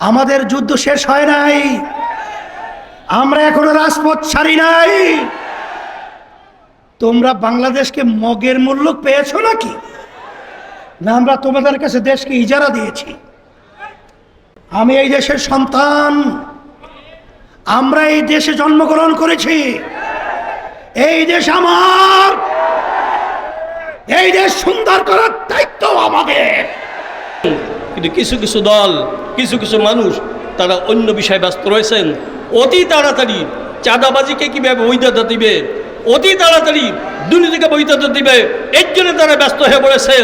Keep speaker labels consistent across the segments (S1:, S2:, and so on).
S1: আমাদের যুদ্ধ শেষ হয় নাই, আমরা এখনো রাজপথ ছাড়ি নাই। তোমরা বাংলাদেশকে মগের মূল্য পেয়েছো নাকি? না আমরা তোমাদের কাছে দেশকে ইজারা দিয়েছি? আমি এই দেশের সন্তান, আমরা এই দেশে জন্মগ্রহণ করেছি, এই দেশ আমার, এই দেশ সুন্দর করার দায়িত্ব আমাদের।
S2: কিন্তু কিছু কিছু দল, কিছু কিছু মানুষ তারা অন্য বিষয়ে ব্যস্ত রয়েছেন। অতি তাড়াতাড়ি চাঁদাবাজিকে কীভাবে বৈধতা দিবে, অতি তাড়াতাড়ি দুর্নীতিকে বৈধতা দিবে, এর জন্য তারা ব্যস্ত হয়ে পড়েছে।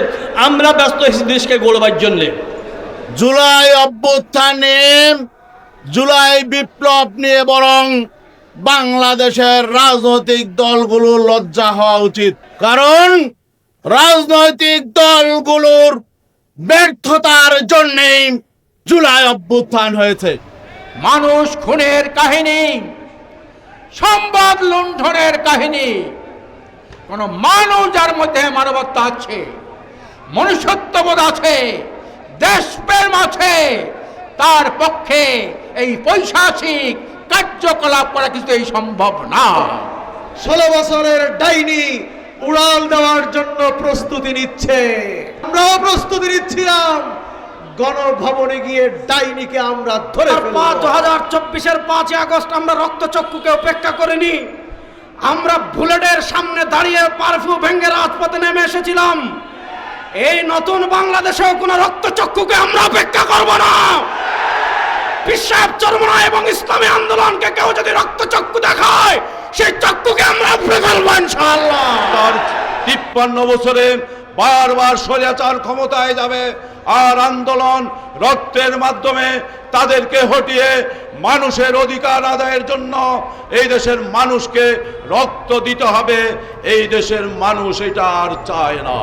S2: আমরা ব্যস্ত হয়েছি দেশকে গড়বার জন্যে।
S3: জুলাই অভ্যুত্থানে, জুলাই বিপ্লব নিয়ে বরং বাংলাদেশের রাজনৈতিক দলগুলো লজ্জা হওয়া উচিত। কারণ রাজনৈতিক দলগুলোর ব্যর্থতার জন্যেই জুলাই অভ্যুত্থান হয়েছে।
S4: মানুষ খুনের কাহিনী, সম্পদ লুণ্ঠনের কাহিনী, কোন মানুষ যার মধ্যে মানবতা আছে, মনুষ্যত্ববোধ আছে, দেশপ্রেম আছে, তার পক্ষে এই পৈশাচিক কার্যকলাপ করা কিন্তু এই সম্ভব না।
S5: 16 বছরের ডাইনি উড়াল দেওয়ার জন্য প্রস্তুতি নিচ্ছে, আমরাও প্রস্তুতি নিচ্ছিলাম। গণভবনে গিয়ে ডাইনিকে আমরা ধরে ফেলব।
S1: 2024-এর 5 আগস্ট আমরা রক্তচক্ষুকে উপেক্ষা করিনি। আমরা বুলেটের সামনে দাঁড়িয়ে পারফিউ ভেঙে রাজপথে নেমে এসেছিলাম। এই নতুন বাংলাদেশেও কোনো রক্তচক্ষুকে আমরা উপেক্ষা করব না। বিশ্বাস চরমনা এবং ইসলামী আন্দোলনকে কেউ যদি রক্তচক্ষু দেখায়, সেই চক্ষুকে আমরা উপড়ে ফেলবো ইনশাআল্লাহ।
S3: 53 বছরে বারবার স্বৈরাচার ক্ষমতায় যাবে, আর আন্দোলন রক্তের মাধ্যমে তাদেরকে হটিয়ে মানুষের অধিকার আদায়ের জন্য এই দেশের মানুষকে রক্ত দিতে হবে। এই দেশের মানুষ এটা আর চায় না।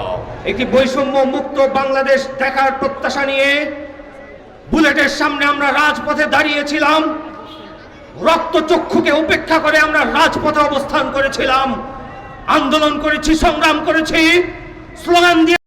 S1: একটি বৈষম্য মুক্ত বাংলাদেশ দেখার প্রত্যাশা নিয়ে বুলেটের সামনে আমরা রাজপথে দাঁড়িয়েছিলাম। রক্তচক্ষুকে উপেক্ষা করে আমরা রাজপথে অবস্থান করেছিলাম, আন্দোলন করেছি, সংগ্রাম করেছি, স্লোগান দিয়ে